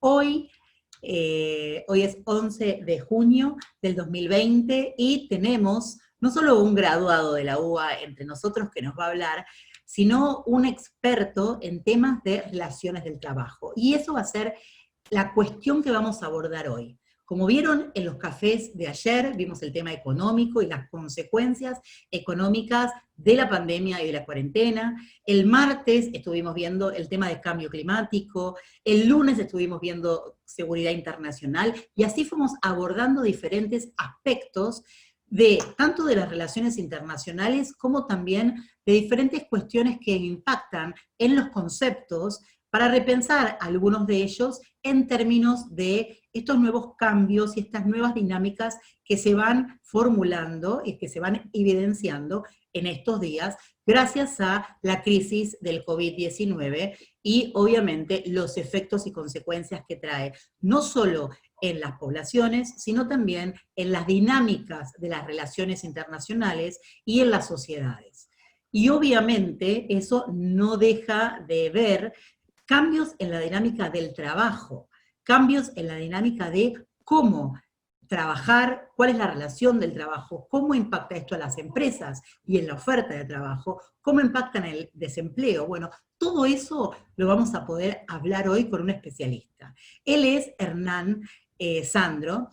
Hoy es 11 de junio del 2020 y tenemos no solo un graduado de la UBA entre nosotros que nos va a hablar, sino un experto en temas de relaciones del trabajo. Y eso va a ser la cuestión que vamos a abordar hoy. Como vieron en los cafés de ayer, vimos el tema económico y las consecuencias económicas de la pandemia y de la cuarentena. El martes estuvimos viendo el tema de cambio climático, el lunes estuvimos viendo seguridad internacional, y así fuimos abordando diferentes aspectos de tanto de las relaciones internacionales como también de diferentes cuestiones que impactan en los conceptos para repensar algunos de ellos en términos de estos nuevos cambios y estas nuevas dinámicas que se van formulando y que se van evidenciando en estos días gracias a la crisis del COVID-19 y obviamente los efectos y consecuencias que trae, no solo en las poblaciones, sino también en las dinámicas de las relaciones internacionales y en las sociedades. Y obviamente eso no deja de ver cambios en la dinámica del trabajo, cambios en la dinámica de cómo trabajar, cuál es la relación del trabajo, cómo impacta esto a las empresas y en la oferta de trabajo, cómo impacta en el desempleo. Bueno, todo eso lo vamos a poder hablar hoy con un especialista. Él es Hernán Sandro,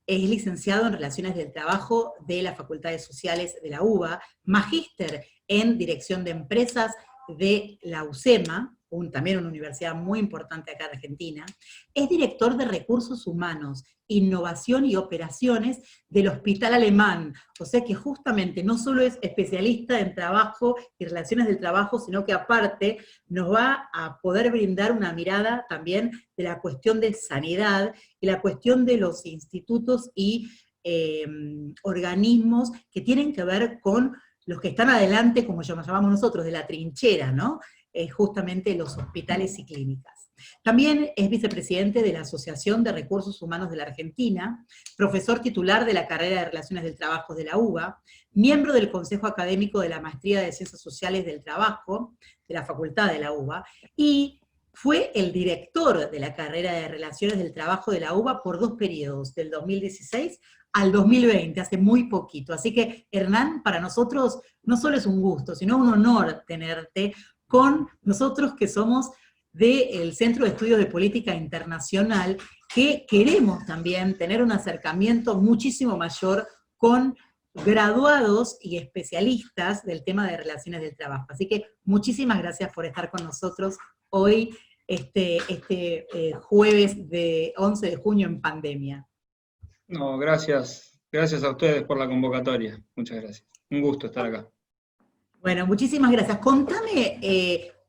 es licenciado en Relaciones del Trabajo de las Facultades Sociales de la UBA, magíster en Dirección de Empresas de la UCEMA, también una universidad muy importante acá en Argentina. Es director de Recursos Humanos, Innovación y Operaciones del Hospital Alemán. O sea que justamente no solo es especialista en trabajo y relaciones del trabajo, sino que aparte nos va a poder brindar una mirada también de la cuestión de sanidad y la cuestión de los institutos y organismos que tienen que ver con los que están adelante, como llamamos nosotros, de la trinchera, ¿no? Justamente los hospitales y clínicas. También es vicepresidente de la Asociación de Recursos Humanos de la Argentina, profesor titular de la carrera de Relaciones del Trabajo de la UBA, miembro del Consejo Académico de la Maestría de Ciencias Sociales del Trabajo de la Facultad de la UBA, y fue el director de la carrera de Relaciones del Trabajo de la UBA por 2 periodos, del 2016 al 2020, hace muy poquito. Así que, Hernán, para nosotros no solo es un gusto, sino un honor tenerte con nosotros que somos del Centro de Estudios de Política Internacional, que queremos también tener un acercamiento muchísimo mayor con graduados y especialistas del tema de relaciones del trabajo. Así que muchísimas gracias por estar con nosotros hoy, jueves de 11 de junio en pandemia. No, gracias. Gracias a ustedes por la convocatoria. Muchas gracias. Un gusto estar acá. Bueno, muchísimas gracias. Contame,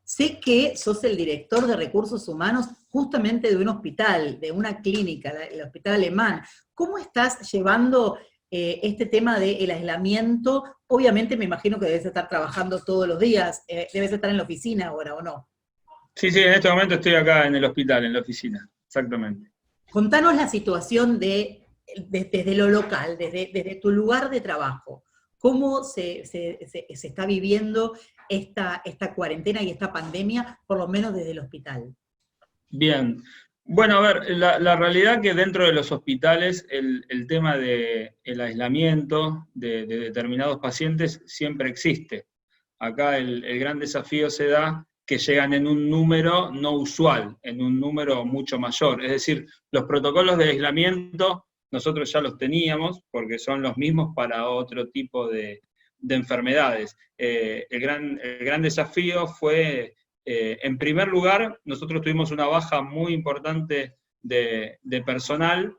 sé que sos el director de Recursos Humanos justamente de un hospital, de una clínica, el Hospital Alemán. ¿Cómo estás llevando este tema del aislamiento? Obviamente me imagino que debes estar trabajando todos los días, debes estar en la oficina ahora, ¿o no? Sí, en este momento estoy acá en el hospital, en la oficina, exactamente. Contanos la situación desde lo local, desde tu lugar de trabajo. ¿Cómo se está viviendo esta cuarentena y esta pandemia, por lo menos desde el hospital? Bien. Bueno, a ver, la realidad que dentro de los hospitales el tema del aislamiento de determinados pacientes siempre existe. Acá el gran desafío se da que llegan en un número no usual, en un número mucho mayor. Es decir, los protocolos de aislamiento nosotros ya los teníamos, porque son los mismos para otro tipo de enfermedades. El gran desafío fue, en primer lugar, nosotros tuvimos una baja muy importante de personal,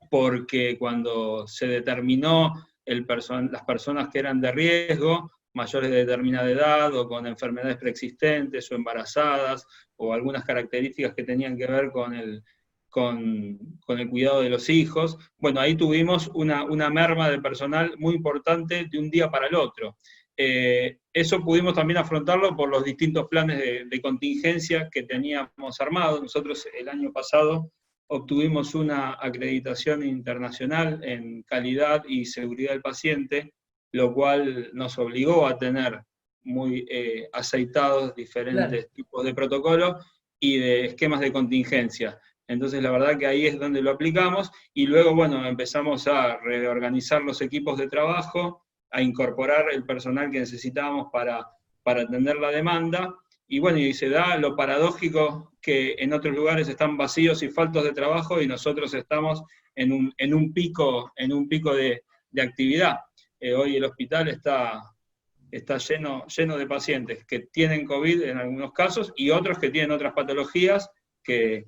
porque cuando se determinó las personas que eran de riesgo, mayores de determinada edad, o con enfermedades preexistentes, o embarazadas, o algunas características que tenían que ver con el cuidado de los hijos, bueno, ahí tuvimos una merma de personal muy importante de un día para el otro. Eso pudimos también afrontarlo por los distintos planes de contingencia que teníamos armados. Nosotros el año pasado obtuvimos una acreditación internacional en calidad y seguridad del paciente, lo cual nos obligó a tener muy aceitados diferentes tipos de protocolos y de esquemas de contingencia. Entonces la verdad que ahí es donde lo aplicamos, y luego, bueno, empezamos a reorganizar los equipos de trabajo, a incorporar el personal que necesitábamos para atender la demanda, y bueno, y se da lo paradójico que en otros lugares están vacíos y faltos de trabajo, y nosotros estamos en un pico de actividad. Hoy el hospital está lleno de pacientes que tienen COVID en algunos casos, y otros que tienen otras patologías que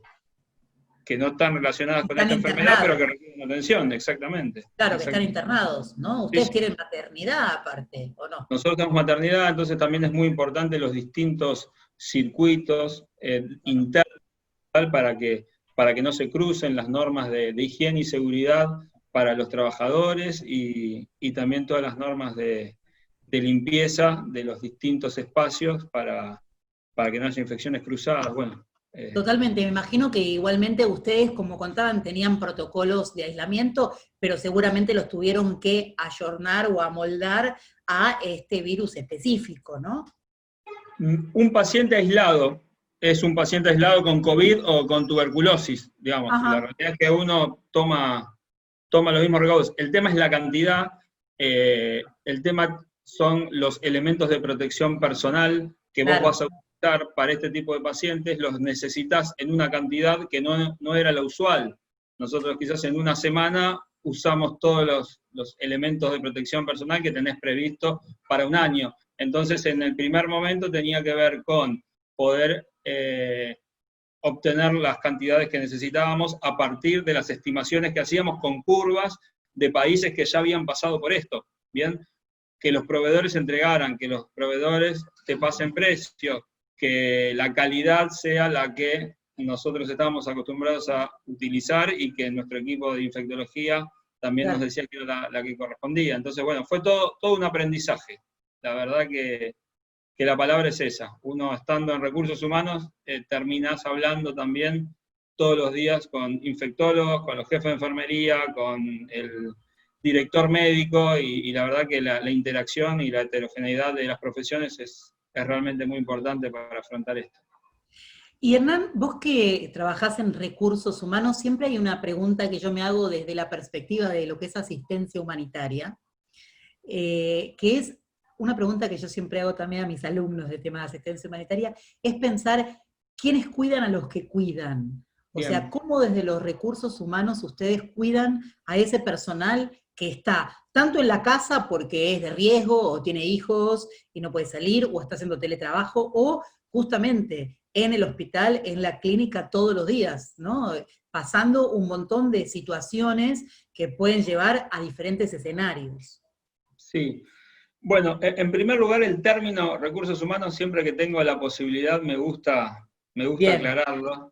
no están relacionadas con Están esta enfermedad, pero internados. que requieren atención, exactamente. Claro, que están Exactamente. internados, ¿no? Sí, Ustedes sí. tienen maternidad aparte, ¿o no? Nosotros tenemos maternidad, entonces también es muy importante los distintos circuitos internos para que no se crucen las normas de higiene y seguridad para los trabajadores, y también todas las normas de limpieza de los distintos espacios para que no haya infecciones cruzadas. Bueno, Totalmente, me imagino que igualmente ustedes, como contaban, tenían protocolos de aislamiento, pero seguramente los tuvieron que ayornar o amoldar a este virus específico, ¿no? un paciente aislado es un paciente aislado con COVID o con tuberculosis, digamos. La Ajá, realidad es que uno toma los mismos recaudos. El tema es la cantidad, el tema son los elementos de protección personal que vos claro, vas a utilizar para este tipo de pacientes, los necesitas en una cantidad que no era la usual. Nosotros quizás en una semana usamos todos los elementos de protección personal que tenés previsto para un año. Entonces, en el primer momento tenía que ver con poder obtener las cantidades que necesitábamos a partir de las estimaciones que hacíamos con curvas de países que ya habían pasado por esto, ¿bien? Que los proveedores entregaran, que los proveedores te pasen precios, que la calidad sea la que nosotros estábamos acostumbrados a utilizar, y que nuestro equipo de infectología también nos claro. decía que era la que correspondía. Entonces, bueno, fue todo un aprendizaje. La verdad que la palabra es esa. Uno estando en recursos humanos, terminás hablando también todos los días con infectólogos, con los jefes de enfermería, con el director médico, y la verdad que la interacción y la heterogeneidad de las profesiones es realmente muy importante para afrontar esto. Y Hernán, vos que trabajás en recursos humanos, siempre hay una pregunta que yo me hago desde la perspectiva de lo que es asistencia humanitaria, que es una pregunta que yo siempre hago también a mis alumnos de tema de asistencia humanitaria, es pensar quiénes cuidan a los que cuidan. O sea, Bien. cómo desde los recursos humanos ustedes cuidan a ese personal que está tanto en la casa porque es de riesgo o tiene hijos y no puede salir o está haciendo teletrabajo, o justamente en el hospital, en la clínica todos los días, ¿no? Pasando un montón de situaciones que pueden llevar a diferentes escenarios. Sí. Bueno, en primer lugar, el término recursos humanos, siempre que tengo la posibilidad, me gusta Bien, aclararlo.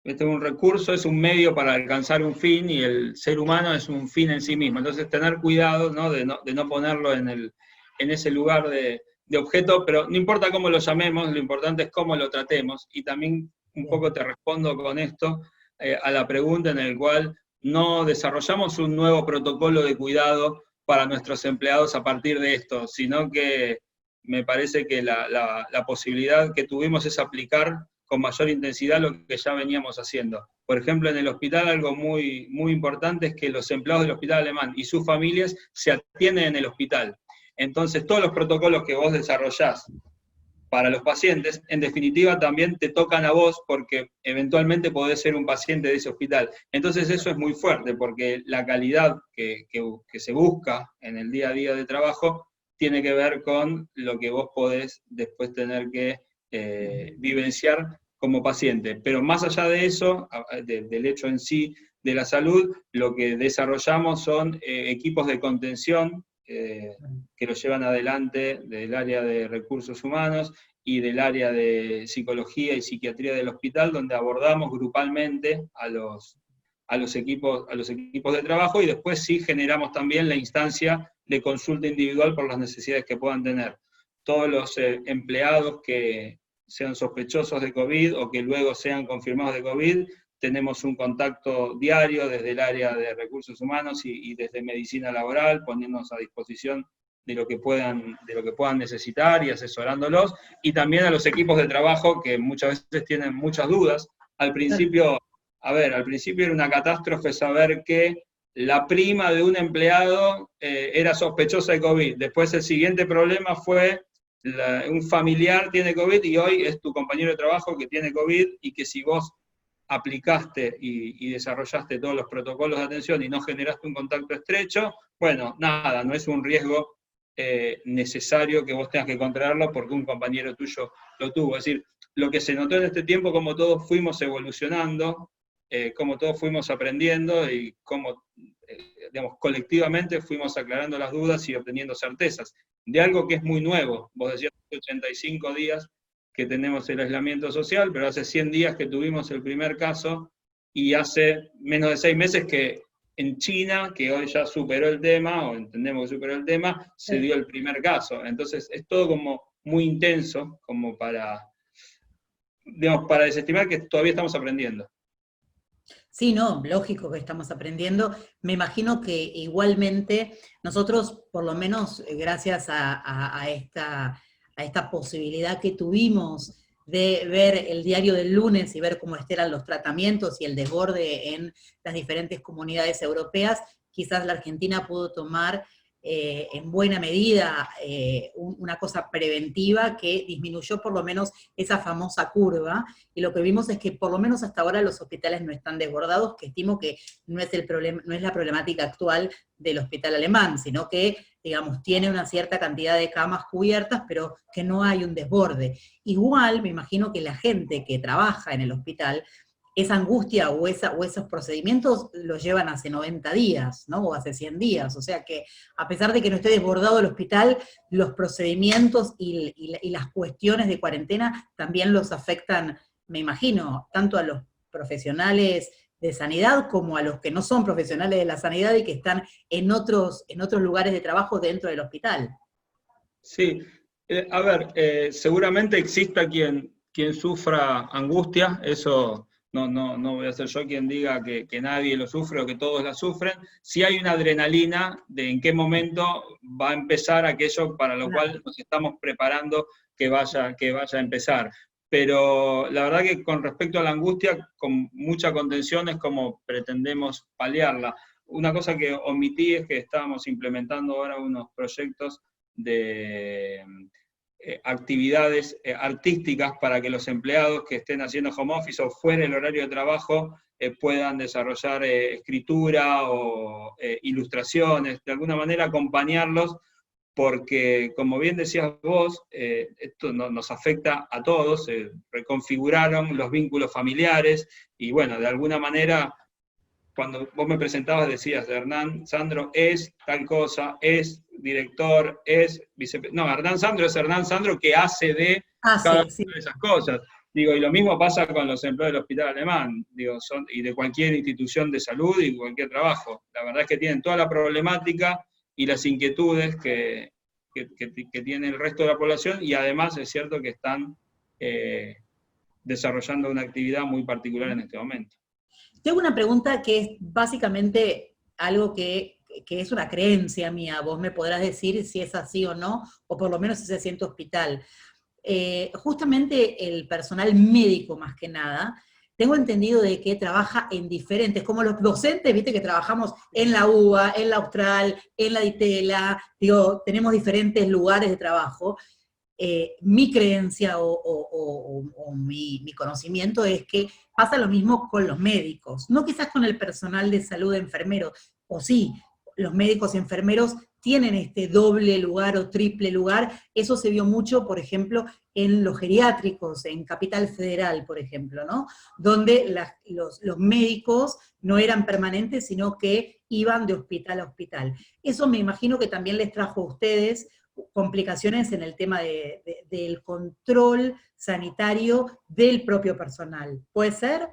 Un recurso es un medio para alcanzar un fin, y el ser humano es un fin en sí mismo. Entonces, tener cuidado, ¿no? De no ponerlo en ese lugar de objeto, pero no importa cómo lo llamemos, lo importante es cómo lo tratemos. Y también un bien, poco te respondo con esto a la pregunta en el cual no desarrollamos un nuevo protocolo de cuidado para nuestros empleados a partir de esto, sino que me parece que la posibilidad que tuvimos es aplicar con mayor intensidad lo que ya veníamos haciendo. Por ejemplo, en el hospital algo muy, muy importante es que los empleados del hospital alemán y sus familias se atienden en el hospital. Entonces, todos los protocolos que vos desarrollás para los pacientes, en definitiva también te tocan a vos, porque eventualmente podés ser un paciente de ese hospital. Entonces eso es muy fuerte, porque la calidad que se busca en el día a día de trabajo tiene que ver con lo que vos podés después tener que vivenciar como paciente. Pero más allá de eso, del hecho en sí de la salud, lo que desarrollamos son equipos de contención que lo llevan adelante del área de recursos humanos y del área de psicología y psiquiatría del hospital, donde abordamos grupalmente a los equipos de trabajo, y después sí generamos también la instancia de consulta individual por las necesidades que puedan tener. Todos los empleados que sean sospechosos de COVID o que luego sean confirmados de COVID, tenemos un contacto diario desde el área de recursos humanos y desde medicina laboral, poniéndonos a disposición de lo que puedan necesitar y asesorándolos, y también a los equipos de trabajo que muchas veces tienen muchas dudas. Al claro, principio a ver, al principio era una catástrofe saber que la prima de un empleado era sospechosa de COVID. Después el siguiente problema fue un familiar tiene COVID y hoy es tu compañero de trabajo que tiene COVID y que si vos aplicaste y desarrollaste todos los protocolos de atención y no generaste un contacto estrecho, bueno, nada, no es un riesgo necesario que vos tengas que contraerlo porque un compañero tuyo lo tuvo. Es decir, lo que se notó en este tiempo, como todos fuimos evolucionando, como todos fuimos aprendiendo y como, digamos, colectivamente fuimos aclarando las dudas y obteniendo certezas de algo que es muy nuevo. Vos decías 85 días que tenemos el aislamiento social, pero hace 100 días que tuvimos el primer caso y hace menos de 6 meses que en China, que hoy ya superó el tema, o entendemos que superó el tema, se dio el primer caso. Entonces es todo como muy intenso, como para, digamos, para desestimar que todavía estamos aprendiendo. Sí, no, lógico que estamos aprendiendo. Me imagino que igualmente nosotros, por lo menos gracias a esta posibilidad que tuvimos de ver el diario del lunes y ver cómo eran los tratamientos y el desborde en las diferentes comunidades europeas, quizás la Argentina pudo tomar en buena medida una cosa preventiva que disminuyó por lo menos esa famosa curva, y lo que vimos es que por lo menos hasta ahora los hospitales no están desbordados, que estimo que no es la problemática actual del hospital alemán, sino que, digamos, tiene una cierta cantidad de camas cubiertas, pero que no hay un desborde. Igual, me imagino que la gente que trabaja en el hospital, esa angustia o esos procedimientos los llevan hace 90 días, ¿no? O hace 100 días. O sea que, a pesar de que no esté desbordado el hospital, los procedimientos y las cuestiones de cuarentena también los afectan, me imagino, tanto a los profesionales de sanidad como a los que no son profesionales de la sanidad y que están en otros lugares de trabajo dentro del hospital. Sí, a ver, seguramente exista quien sufra angustia, eso no voy a ser yo quien diga que nadie lo sufre o que todos la sufren. Sí hay una adrenalina de en qué momento va a empezar aquello para lo cual nos estamos preparando que vaya a empezar. Pero la verdad que con respecto a la angustia, con mucha contención es como pretendemos paliarla. Una cosa que omití es que estábamos implementando ahora unos proyectos de actividades artísticas para que los empleados que estén haciendo home office o fuera del horario de trabajo puedan desarrollar escritura o ilustraciones, de alguna manera acompañarlos, porque como bien decías vos, esto nos afecta a todos, se reconfiguraron los vínculos familiares y bueno, de alguna manera cuando vos me presentabas decías, Hernán Sandro es tal cosa, es director, es vicepresidente. No, Hernán Sandro es Hernán Sandro que hace de cada una de esas cosas. Digo, y lo mismo pasa con los empleados del Hospital Alemán, digo, y de cualquier institución de salud y cualquier trabajo. La verdad es que tienen toda la problemática y las inquietudes que tiene el resto de la población, y además es cierto que están desarrollando una actividad muy particular en este momento. Tengo una pregunta que es básicamente algo que es una creencia mía, vos me podrás decir si es así o no, o por lo menos si se siente hospital. Justamente el personal médico, más que nada, tengo entendido de que trabaja en diferentes, como los docentes, viste que trabajamos en la UBA, en la Austral, en la Ditela, digo, tenemos diferentes lugares de trabajo. Mi creencia o mi conocimiento es que pasa lo mismo con los médicos, no quizás con el personal de salud, enfermeros, o sí, los médicos y enfermeros tienen este doble lugar o triple lugar. Eso se vio mucho, por ejemplo, en los geriátricos, en Capital Federal, por ejemplo, ¿no? Donde los médicos no eran permanentes, sino que iban de hospital a hospital. Eso me imagino que también les trajo a ustedes complicaciones en el tema del control sanitario del propio personal. ¿Puede ser?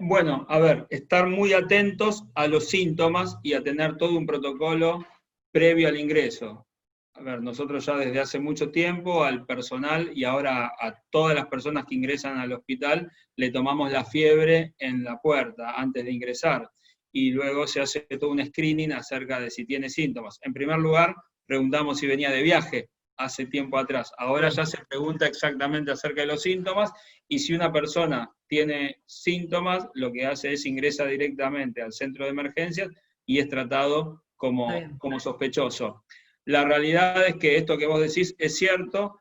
Bueno, a ver, estar muy atentos a los síntomas y a tener todo un protocolo previo al ingreso. A ver, nosotros ya desde hace mucho tiempo al personal y ahora a todas las personas que ingresan al hospital le tomamos la fiebre en la puerta antes de ingresar y luego se hace todo un screening acerca de si tiene síntomas. En primer lugar, preguntamos si venía de viaje. hace tiempo atrás. Ahora ya se pregunta exactamente acerca de los síntomas, y si una persona tiene síntomas, lo que hace es ingresa directamente al centro de emergencias y es tratado como sospechoso. La realidad es que esto que vos decís es cierto.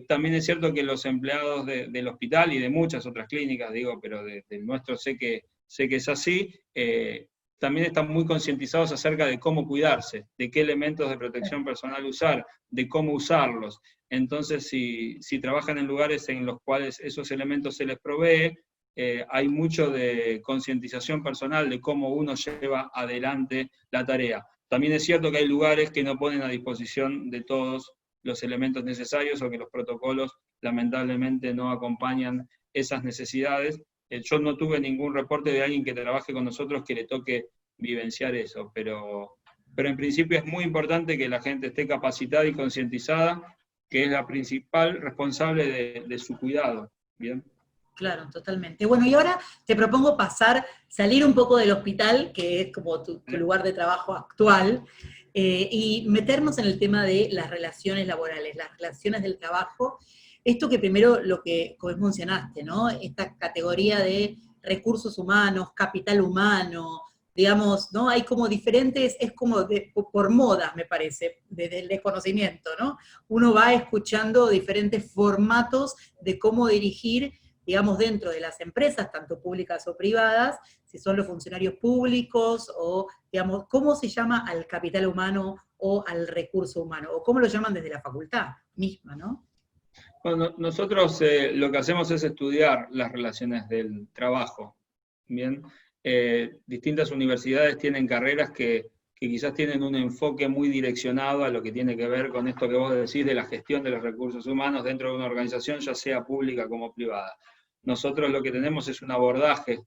También es cierto que los empleados del hospital y de muchas otras clínicas, digo, pero del nuestro sé que es así, también están muy concientizados acerca de cómo cuidarse, de qué elementos de protección personal usar, de cómo usarlos. Entonces, si trabajan en lugares en los cuales esos elementos se les provee, hay mucho de concientización personal de cómo uno lleva adelante la tarea. También es cierto que hay lugares que no ponen a disposición de todos los elementos necesarios, o que los protocolos lamentablemente no acompañan esas necesidades. Yo no tuve ningún reporte de alguien que trabaje con nosotros que le toque vivenciar eso, pero en principio es muy importante que la gente esté capacitada y concientizada, que es la principal responsable de su cuidado. ¿Bien? Claro, totalmente. Bueno, y ahora te propongo salir un poco del hospital, que es como tu lugar de trabajo actual, y meternos en el tema de las relaciones laborales, las relaciones del trabajo. Esto que primero, lo que como mencionaste, ¿no? Esta categoría de recursos humanos, capital humano, digamos, ¿no? Hay como diferentes, es como por modas, me parece, desde el desconocimiento, ¿no? Uno va escuchando diferentes formatos de cómo dirigir, digamos, dentro de las empresas, tanto públicas o privadas, si son los funcionarios públicos, o, digamos, cómo se llama al capital humano o al recurso humano, o cómo lo llaman desde la facultad misma, ¿no? Bueno, nosotros lo que hacemos es estudiar las relaciones del trabajo. Bien, distintas universidades tienen carreras que quizás tienen un enfoque muy direccionado a lo que tiene que ver con esto que vos decís de la gestión de los recursos humanos dentro de una organización, ya sea pública como privada. Nosotros lo que tenemos es un abordaje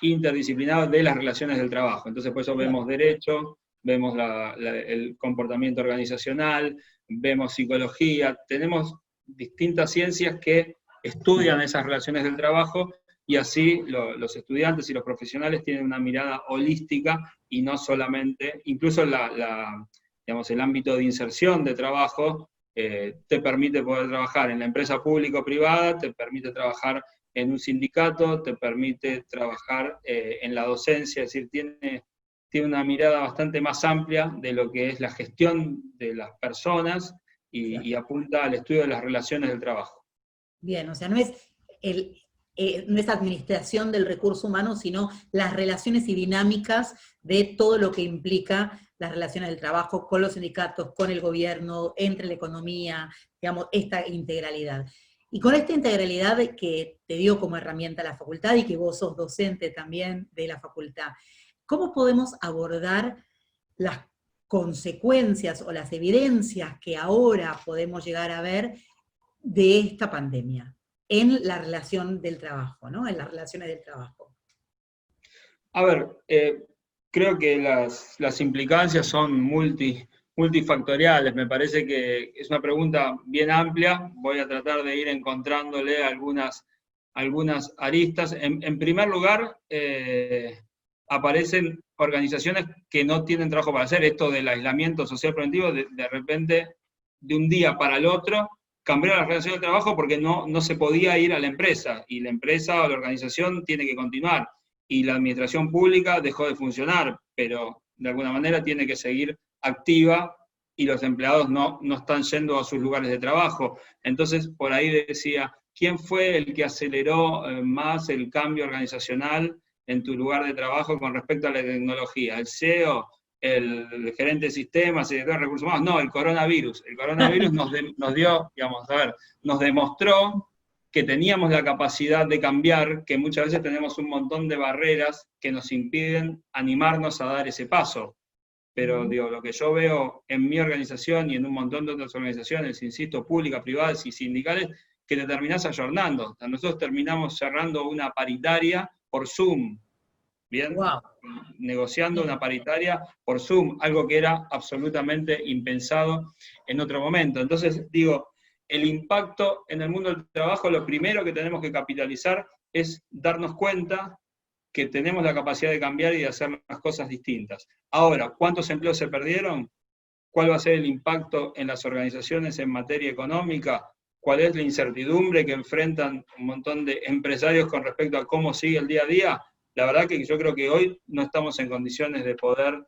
interdisciplinar de las relaciones del trabajo. Entonces, por eso vemos derecho, vemos el comportamiento organizacional, vemos psicología, tenemos distintas ciencias que estudian esas relaciones del trabajo, y así los estudiantes y los profesionales tienen una mirada holística, y no solamente, incluso digamos, el ámbito de inserción de trabajo te permite poder trabajar en la empresa pública o privada, te permite trabajar en un sindicato, te permite trabajar en la docencia, es decir, tiene una mirada bastante más amplia de lo que es la gestión de las personas, y apunta al estudio de las relaciones del trabajo. Bien, o sea, no es administración del recurso humano, sino las relaciones y dinámicas de todo lo que implica las relaciones del trabajo con los sindicatos, con el gobierno, entre la economía, digamos, esta integralidad. Y con esta integralidad que te dio como herramienta la facultad, y que vos sos docente también de la facultad, ¿cómo podemos abordar las consecuencias o las evidencias que ahora podemos llegar a ver de esta pandemia en la relación del trabajo, ¿no? En las relaciones del trabajo? A ver, creo que las implicancias son multifactoriales. Me parece que es una pregunta bien amplia. Voy a tratar de ir encontrándole algunas aristas. En primer lugar, aparecen organizaciones que no tienen trabajo para hacer. Esto del aislamiento social preventivo, de repente, de un día para el otro, cambiaron la relación del trabajo porque no se podía ir a la empresa, y la empresa o la organización tiene que continuar, y la administración pública dejó de funcionar, pero de alguna manera tiene que seguir activa, y los empleados no están yendo a sus lugares de trabajo. Entonces, por ahí decía, ¿quién fue el que aceleró más el cambio organizacional en tu lugar de trabajo con respecto a la tecnología? ¿El CEO? ¿El gerente de sistemas, el director de recursos humanos? No, el coronavirus. El coronavirus nos dio, digamos, nos demostró que teníamos la capacidad de cambiar, que muchas veces tenemos un montón de barreras que nos impiden animarnos a dar ese paso. Pero digo, lo que yo veo en mi organización y en un montón de otras organizaciones, insisto, públicas, privadas y sindicales, que te terminás ayornando. Nosotros terminamos cerrando una paritaria por Zoom, ¿bien? Wow. Negociando una paritaria por Zoom, algo que era absolutamente impensado en otro momento. Entonces, digo, el impacto en el mundo del trabajo, lo primero que tenemos que capitalizar es darnos cuenta que tenemos la capacidad de cambiar y de hacer las cosas distintas. Ahora, ¿cuántos empleos se perdieron? cuál va a ser el impacto en las organizaciones en materia económica, cuál es la incertidumbre que enfrentan un montón de empresarios con respecto a cómo sigue el día a día, la verdad que yo creo que hoy no estamos en condiciones de poder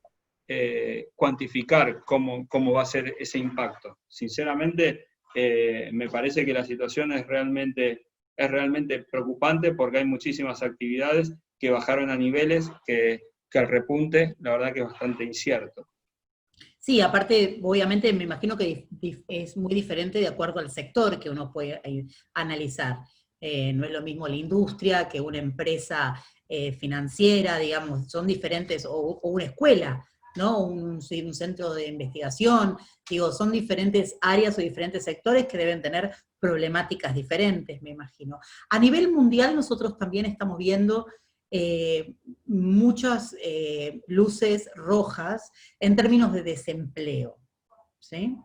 cuantificar cómo va a ser ese impacto. Sinceramente, me parece que la situación es realmente preocupante porque hay muchísimas actividades que bajaron a niveles que el repunte, la verdad que es bastante incierto. Sí, aparte, obviamente, me imagino que es muy diferente de acuerdo al sector que uno puede analizar. No es lo mismo la industria que una empresa financiera, digamos, son diferentes, o una escuela, ¿no? Un centro de investigación, digo, son diferentes áreas o diferentes sectores que deben tener problemáticas diferentes, me imagino. A nivel mundial, nosotros también estamos viendo muchas luces rojas en términos de desempleo, ¿sí?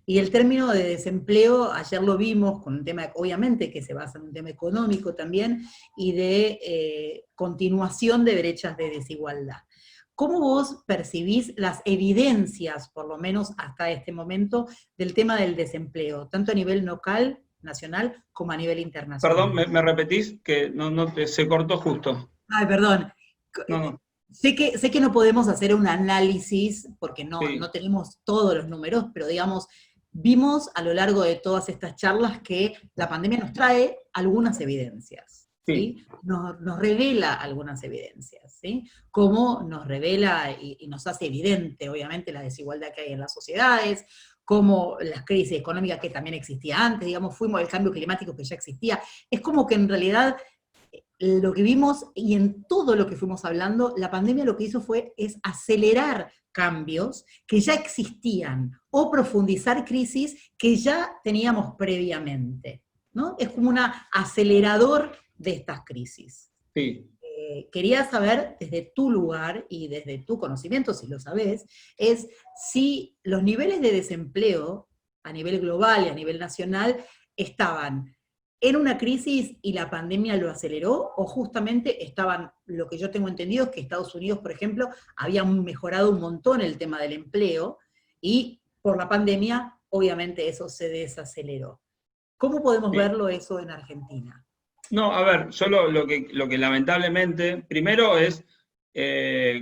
Y el término de desempleo, ayer lo vimos con un tema, obviamente, que se basa en un tema económico también, y de continuación de brechas de desigualdad. ¿Cómo vos percibís las evidencias, por lo menos hasta este momento, del tema del desempleo, tanto a nivel local, nacional, como a nivel internacional? Perdón, ¿me repetís? Que se cortó justo. Ay, perdón. No, no, Sé que no podemos hacer un análisis porque sí, no tenemos todos los números, pero digamos, vimos a lo largo de todas estas charlas que la pandemia nos trae algunas evidencias, sí, ¿sí? Nos revela algunas evidencias, ¿sí? Como nos revela y nos hace evidente, obviamente, la desigualdad que hay en las sociedades, como las crisis económicas que también existía antes, digamos, fuimos al cambio climático que ya existía. Es como que en realidad lo que vimos y en todo lo que fuimos hablando, la pandemia lo que hizo es acelerar cambios que ya existían o profundizar crisis que ya teníamos previamente, ¿no? Es como un acelerador de estas crisis. sí. Quería saber desde tu lugar y desde tu conocimiento, si lo sabés, es si los niveles de desempleo a nivel global y a nivel nacional estaban en una crisis y la pandemia lo aceleró, o justamente estaban, lo que yo tengo entendido es que Estados Unidos, por ejemplo, había mejorado un montón el tema del empleo y por la pandemia, obviamente eso se desaceleró. ¿Cómo podemos Sí. verlo eso en Argentina? No, a ver, yo lo que lamentablemente, primero es,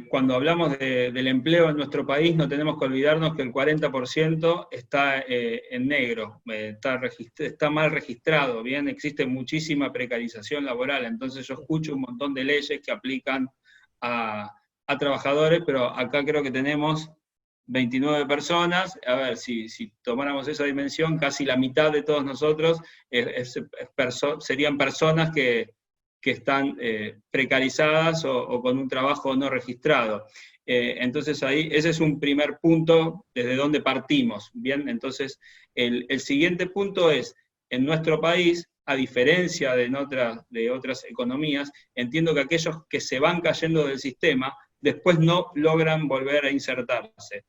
cuando hablamos del empleo en nuestro país, no tenemos que olvidarnos que el 40% está en negro, está mal registrado, bien, existe muchísima precarización laboral, entonces yo escucho un montón de leyes que aplican a, a trabajadores, pero acá creo que tenemos 29 personas, a ver, si tomáramos esa dimensión, casi la mitad de todos nosotros serían personas que están precarizadas o con un trabajo no registrado. Entonces ahí, ese es un primer punto desde donde partimos, ¿bien? Entonces, el siguiente punto es, en nuestro país, a diferencia de otras economías, entiendo que aquellos que se van cayendo del sistema, después no logran volver a insertarse.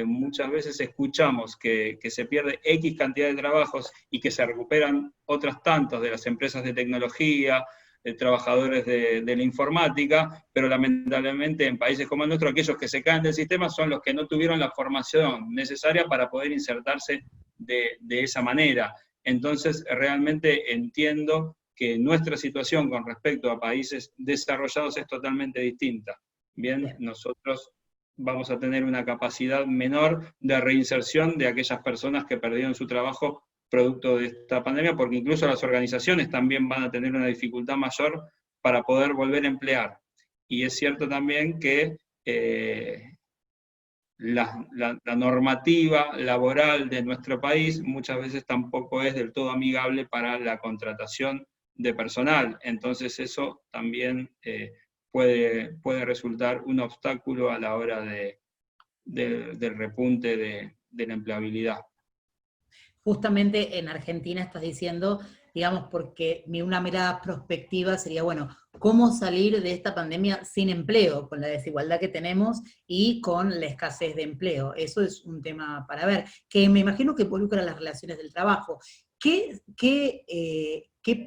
Muchas veces escuchamos que se pierde X cantidad de trabajos y que se recuperan otras tantos de las empresas de tecnología, de trabajadores de la informática, pero lamentablemente en países como el nuestro, aquellos que se caen del sistema son los que no tuvieron la formación necesaria para poder insertarse de esa manera. Entonces, realmente entiendo que nuestra situación con respecto a países desarrollados es totalmente distinta. Bien, Bien. nosotros vamos a tener una capacidad menor de reinserción de aquellas personas que perdieron su trabajo producto de esta pandemia, porque incluso las organizaciones también van a tener una dificultad mayor para poder volver a emplear. Y es cierto también que la normativa laboral de nuestro país muchas veces tampoco es del todo amigable para la contratación de personal. Entonces eso también puede resultar un obstáculo a la hora del repunte de la empleabilidad. Justamente en Argentina estás diciendo, digamos, porque una mirada prospectiva sería, bueno, ¿cómo salir de esta pandemia sin empleo, con la desigualdad que tenemos y con la escasez de empleo? Eso es un tema para ver, que me imagino que involucra las relaciones del trabajo. ¿Qué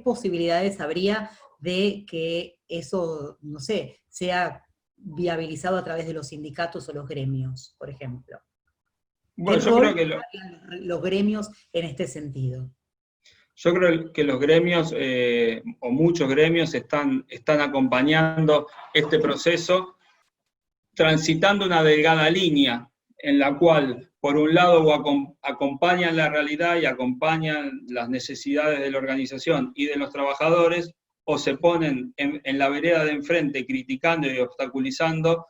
posibilidades habría de que eso, no sé, sea viabilizado a través de los sindicatos o los gremios, por ejemplo? ¿Qué Bueno, rol juegan los gremios en este sentido? yo creo que los gremios, o muchos gremios, están acompañando este proceso, transitando una delgada línea en la cual, por un lado, acompañan la realidad y acompañan las necesidades de la organización y de los trabajadores, o se ponen en la vereda de enfrente criticando y obstaculizando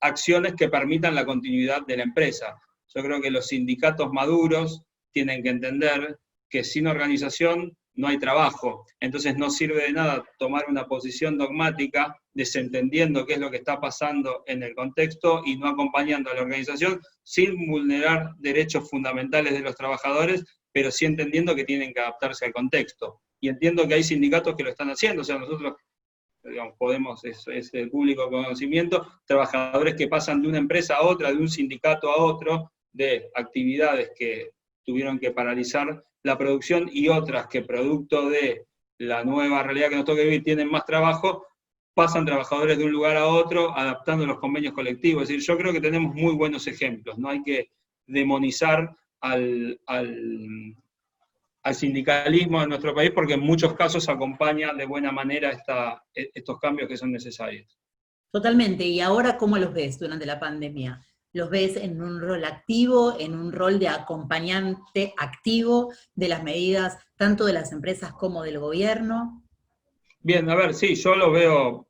acciones que permitan la continuidad de la empresa. Yo creo que los sindicatos maduros tienen que entender que sin organización no hay trabajo. Entonces no sirve de nada tomar una posición dogmática, desentendiendo qué es lo que está pasando en el contexto y no acompañando a la organización, sin vulnerar derechos fundamentales de los trabajadores, pero sí entendiendo que tienen que adaptarse al contexto. Y entiendo que hay sindicatos que lo están haciendo, o sea, nosotros, digamos, podemos, es el público conocimiento, trabajadores que pasan de una empresa a otra, de un sindicato a otro, de actividades que tuvieron que paralizar la producción y otras que producto de la nueva realidad que nos toca vivir tienen más trabajo, pasan trabajadores de un lugar a otro adaptando los convenios colectivos. Es decir, yo creo que tenemos muy buenos ejemplos, no hay que demonizar al sindicalismo en nuestro país porque en muchos casos acompaña de buena manera estos cambios que son necesarios. Totalmente. ¿Y ahora cómo los ves durante la pandemia? ¿Los ves en un rol activo, en un rol de acompañante activo de las medidas tanto de las empresas como del gobierno? Bien, a ver, sí, yo lo veo,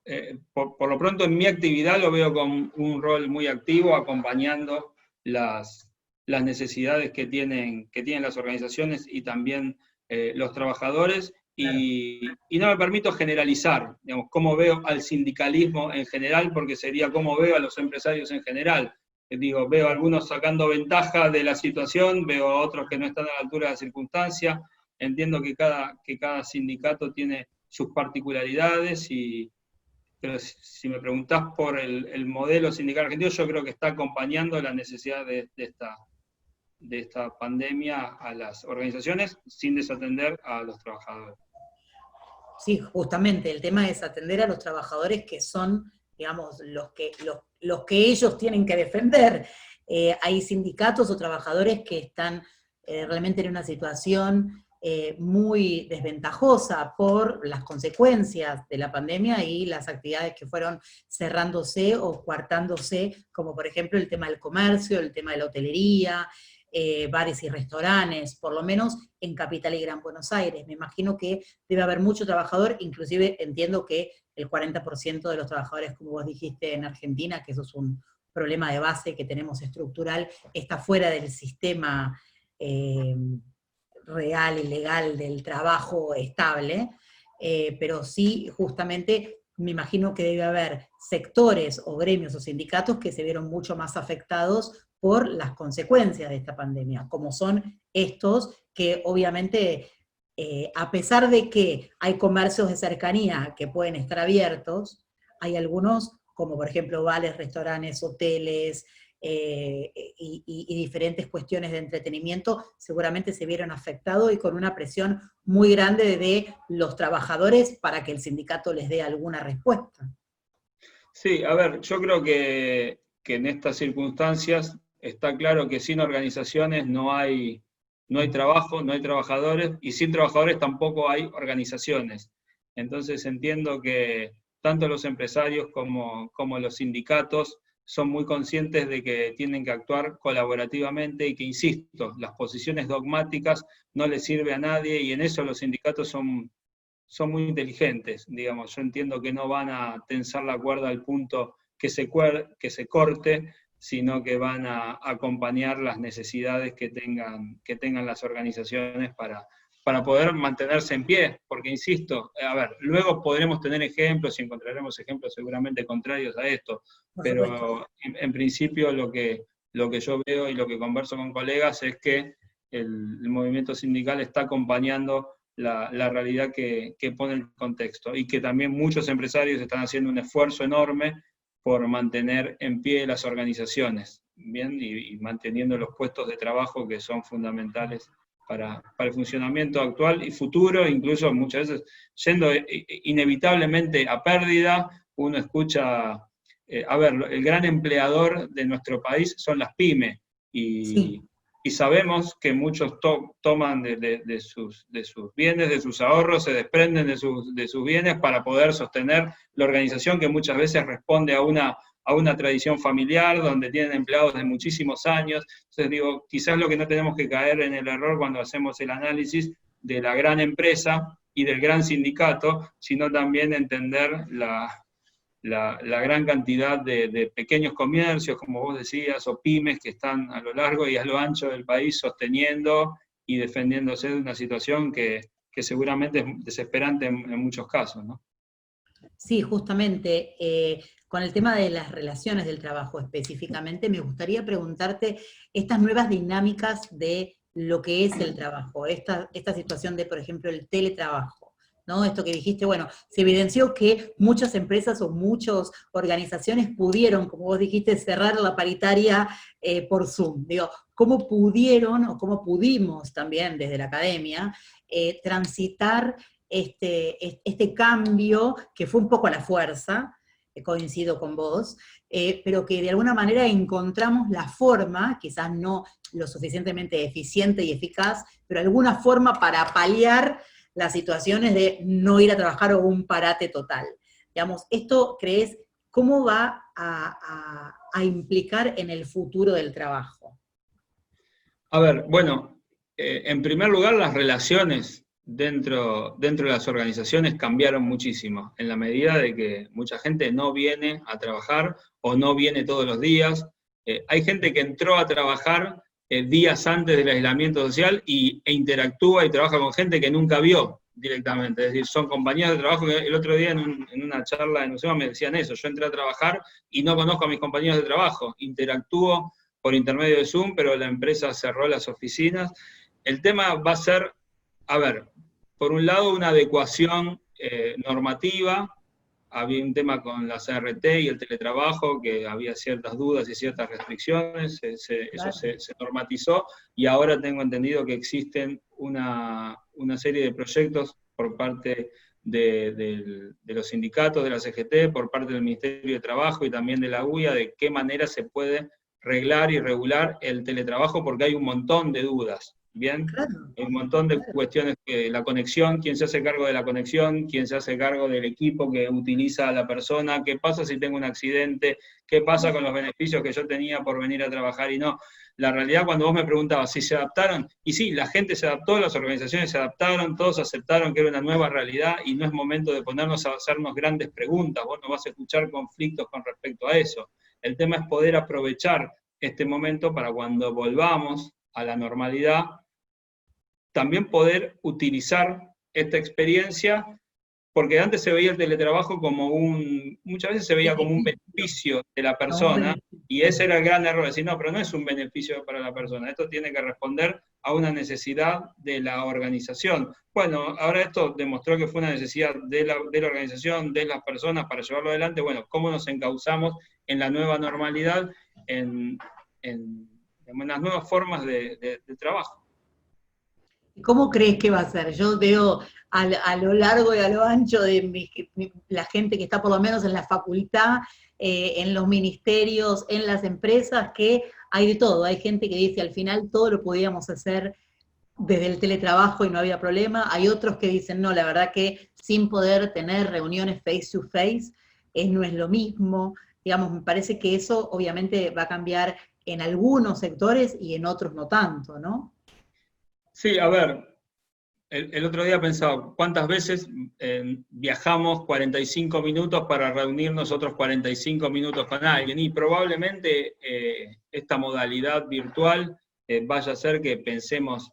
por lo pronto en mi actividad lo veo con un rol muy activo, acompañando las necesidades que tienen las organizaciones y también los trabajadores, Claro. y no me permito generalizar, digamos, cómo veo al sindicalismo en general, porque sería cómo veo a los empresarios en general. Digo, veo a algunos sacando ventaja de la situación, veo a otros que no están a la altura de la circunstancia, entiendo que cada sindicato tiene sus particularidades, pero si me preguntás por el modelo sindical argentino, yo creo que está acompañando la necesidad de esta pandemia a las organizaciones sin desatender a los trabajadores. Sí, justamente, el tema es atender a los trabajadores que son, digamos, los que ellos tienen que defender. Hay sindicatos o trabajadores que están realmente en una situación muy desventajosa por las consecuencias de la pandemia y las actividades que fueron cerrándose o coartándose, como por ejemplo el tema del comercio, el tema de la hotelería, bares y restaurantes, por lo menos en Capital y Gran Buenos Aires. Me imagino que debe haber mucho trabajador, inclusive entiendo que el 40% de los trabajadores, como vos dijiste, en Argentina, que eso es un problema de base que tenemos estructural, está fuera del sistema real y legal del trabajo estable, pero sí, justamente, me imagino que debe haber sectores o gremios o sindicatos que se vieron mucho más afectados por las consecuencias de esta pandemia, como son estos que obviamente, a pesar de que hay comercios de cercanía que pueden estar abiertos, hay algunos, como por ejemplo bares, restaurantes, hoteles, y diferentes cuestiones de entretenimiento, seguramente se vieron afectados y con una presión muy grande de los trabajadores para que el sindicato les dé alguna respuesta. Sí, a ver, yo creo que en estas circunstancias está claro que sin organizaciones no hay trabajo, no hay trabajadores, y sin trabajadores tampoco hay organizaciones. Entonces entiendo que tanto los empresarios como los sindicatos son muy conscientes de que tienen que actuar colaborativamente y que, insisto, las posiciones dogmáticas no les sirve a nadie, y en eso los sindicatos son muy inteligentes, digamos. Yo entiendo que no van a tensar la cuerda al punto que se corte, sino que van a acompañar las necesidades que tengan las organizaciones para poder mantenerse en pie, porque insisto, a ver, luego podremos tener ejemplos y encontraremos ejemplos seguramente contrarios a esto, pero en principio lo que yo veo y lo que converso con colegas es que el movimiento sindical está acompañando la realidad que pone el contexto, y que también muchos empresarios están haciendo un esfuerzo enorme por mantener en pie las organizaciones, ¿bien? Y manteniendo los puestos de trabajo que son fundamentales para el funcionamiento actual y futuro, incluso muchas veces yendo inevitablemente a pérdida. Uno escucha, a ver, el gran empleador de nuestro país son las pymes, Sí. Y sabemos que muchos toman de sus bienes, de sus ahorros, se desprenden de sus bienes para poder sostener la organización, que muchas veces responde a una tradición familiar, donde tienen empleados de muchísimos años. Entonces digo, quizás lo que no tenemos que caer en el error cuando hacemos el análisis de la gran empresa y del gran sindicato, sino también entender la gran cantidad de pequeños comercios, como vos decías, o pymes que están a lo largo y a lo ancho del país sosteniendo y defendiéndose de una situación que seguramente es desesperante en muchos casos, ¿no? Sí, justamente, con el tema de las relaciones del trabajo específicamente, me gustaría preguntarte estas nuevas dinámicas de lo que es el trabajo, esta situación de, por ejemplo, el teletrabajo, ¿no? Esto que dijiste, bueno, se evidenció que muchas empresas o muchas organizaciones pudieron, como vos dijiste, cerrar la paritaria por Zoom. Digo, ¿cómo pudieron o cómo pudimos también desde la academia transitar este cambio, que fue un poco a la fuerza, coincido con vos, pero que de alguna manera encontramos la forma, quizás no lo suficientemente eficiente y eficaz, pero alguna forma para paliar las situaciones de no ir a trabajar o un parate total. Digamos, ¿esto crees cómo va a implicar en el futuro del trabajo? A ver, bueno, en primer lugar, las relaciones dentro de las organizaciones cambiaron muchísimo, en la medida de que mucha gente no viene a trabajar o no viene todos los días. Hay gente que entró a trabajar días antes del aislamiento social e interactúa y trabaja con gente que nunca vio directamente. Es decir, son compañeros de trabajo que el otro día en una charla en UCEMA me decían eso: yo entré a trabajar y no conozco a mis compañeros de trabajo, interactúo por intermedio de Zoom, pero la empresa cerró las oficinas. El tema va a ser, a ver, por un lado una adecuación normativa. Había un tema con la CRT y el teletrabajo, que había ciertas dudas y ciertas restricciones, eso se normatizó, y ahora tengo entendido que existen una serie de proyectos por parte de los sindicatos, de la CGT, por parte del Ministerio de Trabajo y también de la UIA, de qué manera se puede reglar y regular el teletrabajo, porque hay un montón de dudas, ¿bien? Claro, Hay un montón de claro. cuestiones, la conexión, quién se hace cargo de la conexión, quién se hace cargo del equipo que utiliza a la persona, qué pasa si tengo un accidente, qué pasa con los beneficios que yo tenía por venir a trabajar y no. La realidad, cuando vos me preguntabas si se adaptaron, y sí, la gente se adaptó, las organizaciones se adaptaron, todos aceptaron que era una nueva realidad y no es momento de ponernos a hacernos grandes preguntas, vos no vas a escuchar conflictos con respecto a eso. El tema es poder aprovechar este momento para cuando volvamos a la normalidad, también poder utilizar esta experiencia, porque antes se veía el teletrabajo como muchas veces se veía como un Beneficio, beneficio de la no un persona, y ese beneficio. era el gran error, decir, no, pero no es un beneficio para la persona, esto tiene que responder a una necesidad de la organización. Bueno, ahora esto demostró que fue una necesidad de la organización, de las personas para llevarlo adelante. Bueno, ¿cómo nos encauzamos en la nueva normalidad, en las nuevas formas de trabajo? ¿Cómo crees que va a ser? Yo veo a lo largo y a lo ancho de la gente que está por lo menos en la facultad, en los ministerios, en las empresas, que hay de todo. Hay gente que dice al final todo lo podíamos hacer desde el teletrabajo y no había problema. Hay otros que dicen, no, la verdad que sin poder tener reuniones face to face, no es lo mismo. Digamos, me parece que eso obviamente va a cambiar en algunos sectores y en otros no tanto, ¿no? Sí, a ver, el otro día pensaba, ¿cuántas veces viajamos 45 minutos para reunirnos otros 45 minutos con alguien? Y probablemente esta modalidad virtual vaya a hacer que pensemos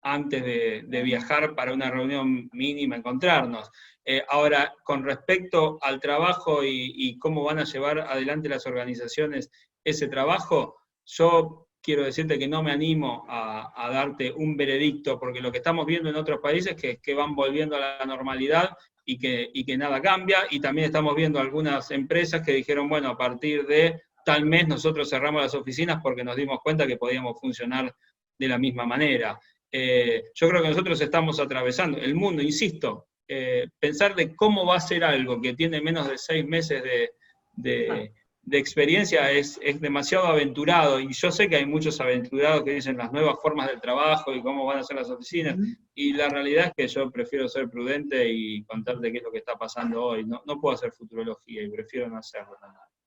antes de viajar para una reunión mínima, encontrarnos. Ahora, con respecto al trabajo y cómo van a llevar adelante las organizaciones ese trabajo, yo quiero decirte que no me animo a darte un veredicto, porque lo que estamos viendo en otros países es que van volviendo a la normalidad y que nada cambia, y también estamos viendo algunas empresas que dijeron, bueno, a partir de tal mes nosotros cerramos las oficinas porque nos dimos cuenta que podíamos funcionar de la misma manera. Yo creo que nosotros estamos atravesando el mundo, insisto, pensar de cómo va a ser algo que tiene menos de 6 meses de experiencia es demasiado aventurado, y yo sé que hay muchos aventurados que dicen las nuevas formas del trabajo y cómo van a ser las oficinas, y la realidad es que yo prefiero ser prudente y contarte qué es lo que está pasando hoy. No puedo hacer futurología y prefiero no hacerlo.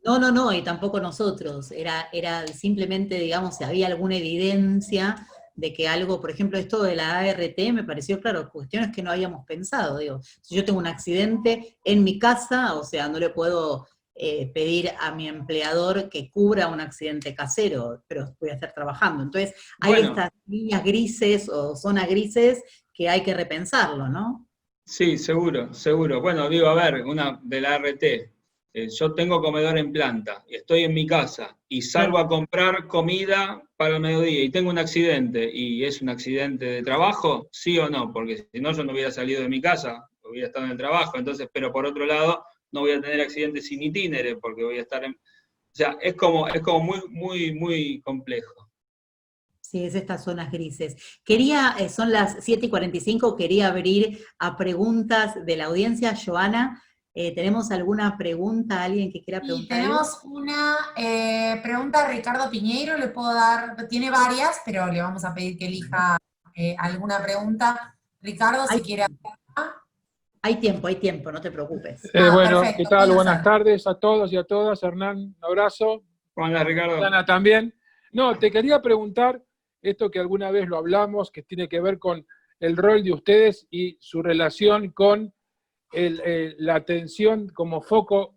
No, no, no, y tampoco nosotros. Era simplemente, digamos, si había alguna evidencia de que algo, por ejemplo, esto de la ART me pareció, claro, cuestiones que no habíamos pensado. Digo, si yo tengo un accidente en mi casa, o sea, no le puedo pedir a mi empleador que cubra un accidente casero, pero voy a estar trabajando. Entonces, hay Bueno, estas líneas grises o zonas grises que hay que repensarlo, ¿no? sí, seguro, seguro. Bueno, digo, a ver, una de la RT. Yo tengo comedor en planta y estoy en mi casa y salgo Claro. a comprar comida para el mediodía y tengo un accidente y es un accidente de trabajo, sí o no, porque si no yo no hubiera salido de mi casa, hubiera estado en el trabajo, entonces, pero por otro lado no voy a tener accidentes sin itinere porque voy a estar en... O sea, es como muy, muy, muy complejo. Sí, es estas zonas grises. Quería, son las 7:45, quería abrir a preguntas de la audiencia. Joana, ¿tenemos alguna pregunta? ¿Alguien que quiera Y preguntar algo? tenemos una pregunta de Ricardo Piñeiro, le puedo dar, tiene varias, pero le vamos a pedir que elija alguna pregunta. Ricardo, Hay, si quiere. hay tiempo, no te preocupes. Bueno, ¿qué Perfecto, tal? puede Buenas hacer. tardes a todos y a todas. Hernán, un abrazo. ¿Cómo andás, Ricardo? Ana también. No, te quería preguntar esto que alguna vez lo hablamos, que tiene que ver con el rol de ustedes y su relación con la atención como foco,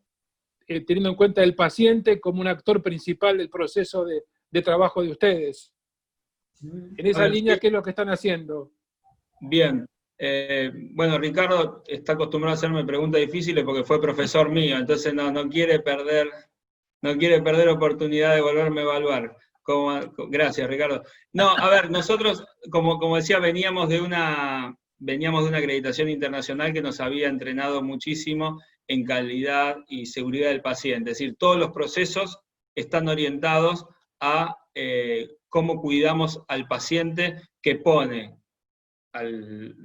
teniendo en cuenta el paciente como un actor principal del proceso de trabajo de ustedes. En A esa ver, línea, ¿qué es lo que están haciendo? bien. Bueno, Ricardo está acostumbrado a hacerme preguntas difíciles porque fue profesor mío, entonces no quiere perder oportunidad de volverme a evaluar. Gracias, Ricardo. No, a ver, nosotros, como decía, veníamos de una acreditación internacional que nos había entrenado muchísimo en calidad y seguridad del paciente. Es decir, todos los procesos están orientados a cómo cuidamos al paciente que pone al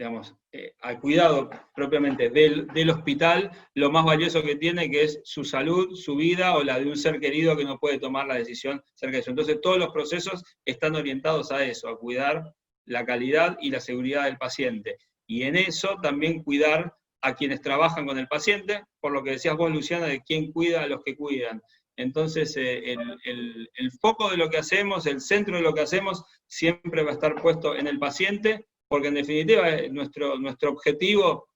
cuidado propiamente del hospital, lo más valioso que tiene, que es su salud, su vida, o la de un ser querido que no puede tomar la decisión cerca de eso. Entonces todos los procesos están orientados a eso, a cuidar la calidad y la seguridad del paciente. Y en eso también cuidar a quienes trabajan con el paciente, por lo que decías vos, Luciana, de quién cuida a los que cuidan. Entonces, el foco de lo que hacemos, el centro de lo que hacemos, siempre va a estar puesto en el paciente, porque en definitiva nuestro objetivo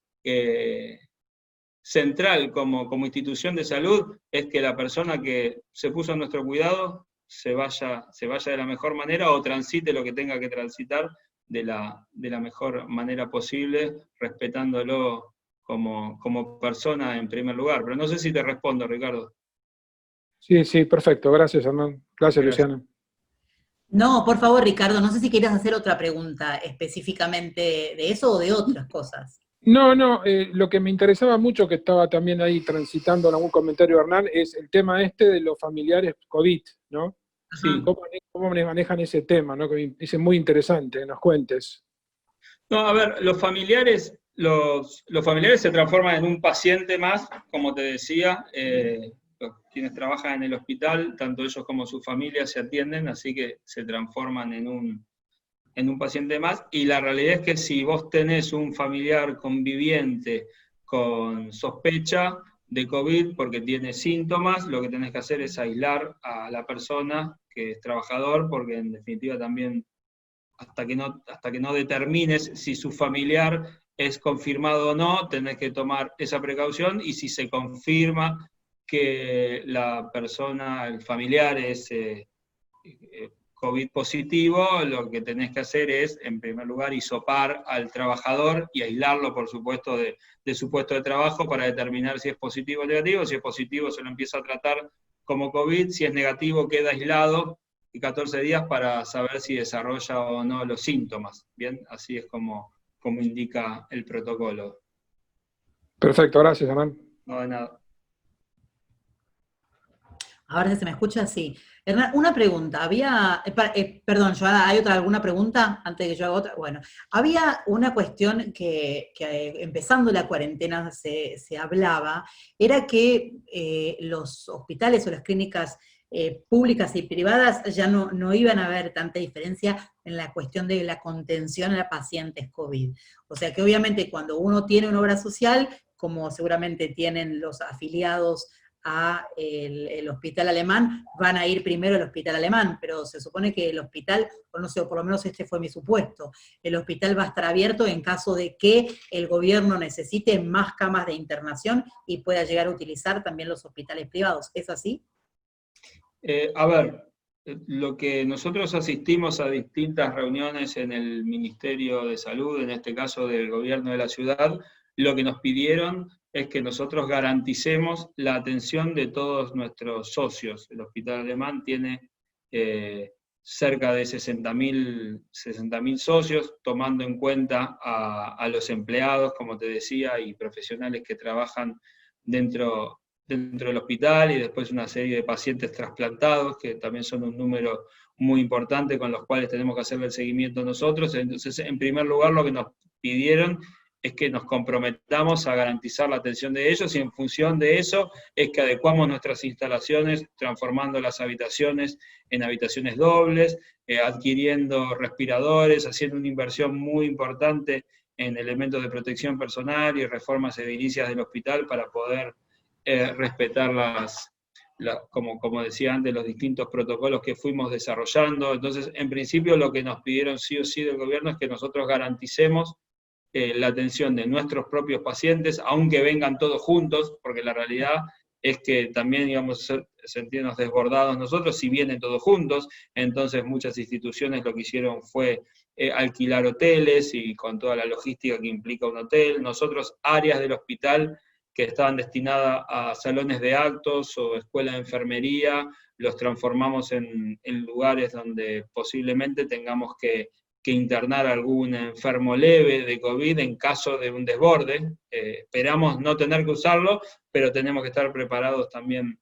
central como institución de salud es que la persona que se puso a nuestro cuidado se vaya de la mejor manera o transite lo que tenga que transitar de la mejor manera posible, respetándolo como persona en primer lugar. Pero no sé si te respondo, Ricardo. Sí, sí, perfecto. Gracias, Hernán. Gracias, Gracias. Luciana. No, por favor, Ricardo, no sé si quieres hacer otra pregunta específicamente de eso o de otras cosas. No, lo que me interesaba mucho, que estaba también ahí transitando en algún comentario, Hernán, es el tema de los familiares COVID, ¿no? Sí. ¿Cómo manejan ese tema, ¿no? Que me dice muy interesante, que nos cuentes. No, a ver, los familiares se transforman en un paciente más, como te decía, quienes trabajan en el hospital, tanto ellos como sus familias se atienden, así que se transforman en un paciente más, y la realidad es que si vos tenés un familiar conviviente con sospecha de COVID porque tiene síntomas, lo que tenés que hacer es aislar a la persona que es trabajador, porque en definitiva también hasta que no determines si su familiar es confirmado o no, tenés que tomar esa precaución, y si se confirma que la persona, el familiar es COVID positivo, lo que tenés que hacer es, en primer lugar, hisopar al trabajador y aislarlo, por supuesto, de su puesto de trabajo para determinar si es positivo o negativo. Si es positivo, se lo empieza a tratar como COVID, si es negativo, queda aislado y 14 días para saber si desarrolla o no los síntomas. Bien, así es como indica el protocolo. Perfecto, gracias, Hernán. No de nada. Ahora se me escucha, sí. Hernán, una pregunta, perdón, Joana, ¿hay alguna pregunta antes de que yo haga otra? Bueno, había una cuestión que empezando la cuarentena se hablaba, era que los hospitales o las clínicas públicas y privadas ya no iban a haber tanta diferencia en la cuestión de la contención a pacientes COVID. O sea que obviamente cuando uno tiene una obra social, como seguramente tienen los afiliados a el hospital alemán, van a ir primero al hospital alemán, pero se supone que el hospital, o no sé, o por lo menos este fue mi supuesto, el hospital va a estar abierto en caso de que el gobierno necesite más camas de internación y pueda llegar a utilizar también los hospitales privados. ¿Es así? A ver, lo que nosotros asistimos a distintas reuniones en el Ministerio de Salud, en este caso del gobierno de la ciudad, lo que nos pidieron es que nosotros garanticemos la atención de todos nuestros socios. El Hospital Alemán tiene cerca de 60.000 socios, tomando en cuenta a los empleados, como te decía, y profesionales que trabajan dentro del hospital, y después una serie de pacientes trasplantados, que también son un número muy importante con los cuales tenemos que hacer el seguimiento nosotros. Entonces, en primer lugar, lo que nos pidieron es que nos comprometamos a garantizar la atención de ellos, y en función de eso es que adecuamos nuestras instalaciones, transformando las habitaciones en habitaciones dobles, adquiriendo respiradores, haciendo una inversión muy importante en elementos de protección personal y reformas edilicias del hospital para poder respetar como decía antes, los distintos protocolos que fuimos desarrollando. Entonces, en principio, lo que nos pidieron sí o sí del gobierno es que nosotros garanticemos la atención de nuestros propios pacientes, aunque vengan todos juntos, porque la realidad es que también íbamos a sentirnos desbordados nosotros si vienen todos juntos. Entonces muchas instituciones lo que hicieron fue alquilar hoteles, y con toda la logística que implica un hotel. Nosotros, áreas del hospital que estaban destinadas a salones de actos o escuela de enfermería, los transformamos en lugares donde posiblemente tengamos que internar a algún enfermo leve de COVID en caso de un desborde. Esperamos no tener que usarlo, pero tenemos que estar preparados también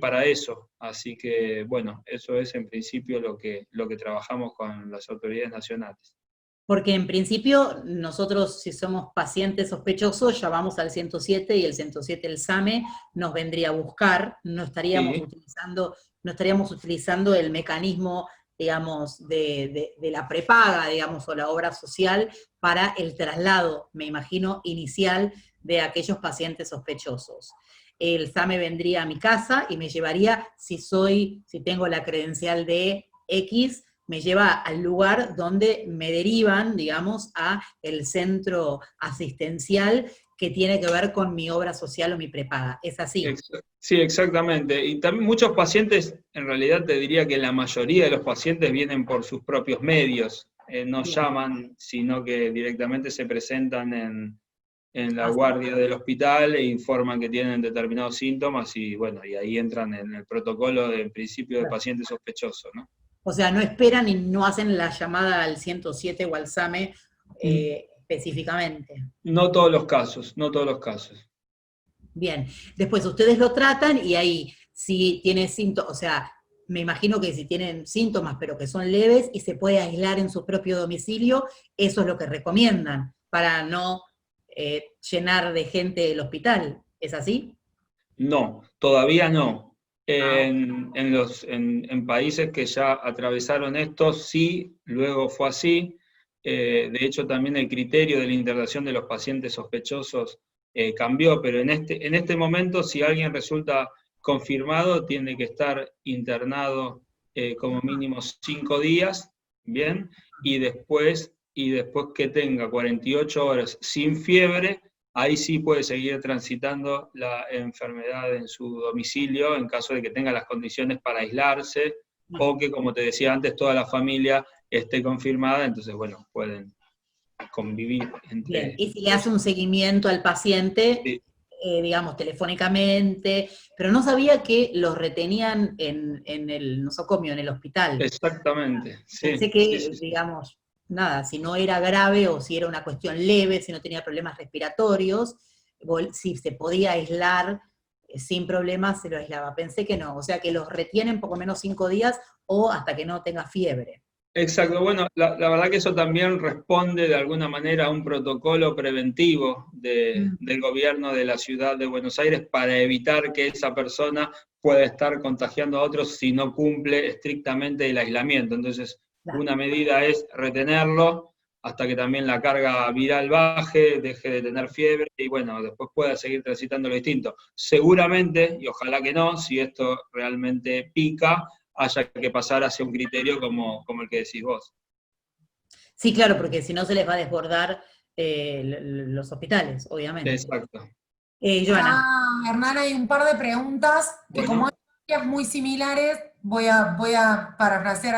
para eso. Así que, bueno, eso es en principio lo que trabajamos con las autoridades nacionales. Porque en principio nosotros, si somos pacientes sospechosos, llamamos al 107 y el 107, el SAME, nos vendría a buscar. No estaríamos utilizando el mecanismo, digamos, de la prepaga, digamos, o la obra social para el traslado, me imagino, inicial de aquellos pacientes sospechosos. El SAME vendría a mi casa y me llevaría, si tengo la credencial de X, me lleva al lugar donde me derivan, digamos, a el centro asistencial que tiene que ver con mi obra social o mi prepaga. ¿Es así? Sí, exactamente. Y también muchos pacientes, en realidad te diría que la mayoría de los pacientes vienen por sus propios medios, no llaman, sino que directamente se presentan en la guardia del hospital e informan que tienen determinados síntomas, y bueno, y ahí entran en el protocolo de principio de paciente sospechoso, ¿no? O sea, no esperan y no hacen la llamada al 107 o al SAME específicamente. No todos los casos, no todos los casos. Bien, después ustedes lo tratan y ahí, si tiene síntomas, o sea, me imagino que si tienen síntomas pero que son leves y se puede aislar en su propio domicilio, eso es lo que recomiendan para no llenar de gente el hospital. ¿Es así? No, todavía no. En países que ya atravesaron esto, sí, luego fue así. De hecho, también el criterio de la internación de los pacientes sospechosos cambió, pero en este momento, si alguien resulta confirmado, tiene que estar internado como mínimo 5 días, ¿bien? Y después que tenga 48 horas sin fiebre, ahí sí puede seguir transitando la enfermedad en su domicilio, en caso de que tenga las condiciones para aislarse, o que, como te decía antes, toda la familia esté confirmada, entonces, bueno, pueden convivir entre... Bien, y si le hace un seguimiento al paciente, sí, digamos, telefónicamente, pero no sabía que los retenían en el nosocomio, en el hospital. Exactamente, sí. Pensé que, digamos, nada, si no era grave o si era una cuestión leve, si no tenía problemas respiratorios, si se podía aislar sin problemas se lo aislaba. Pensé que no, o sea que los retienen por lo menos 5 días o hasta que no tenga fiebre. Exacto, bueno, la verdad que eso también responde de alguna manera a un protocolo preventivo del gobierno de la ciudad de Buenos Aires para evitar que esa persona pueda estar contagiando a otros si no cumple estrictamente el aislamiento. Entonces, Claro. una medida es retenerlo hasta que también la carga viral baje, deje de tener fiebre y bueno, después pueda seguir transitando lo distinto. Seguramente, y ojalá que no, si esto realmente pica, haya que pasar hacia un criterio como el que decís vos. Sí, claro, porque si no se les va a desbordar los hospitales, obviamente. Exacto. Joana. Hernán, hay un par de preguntas que Bueno. como hay muy similares, voy a parafrasear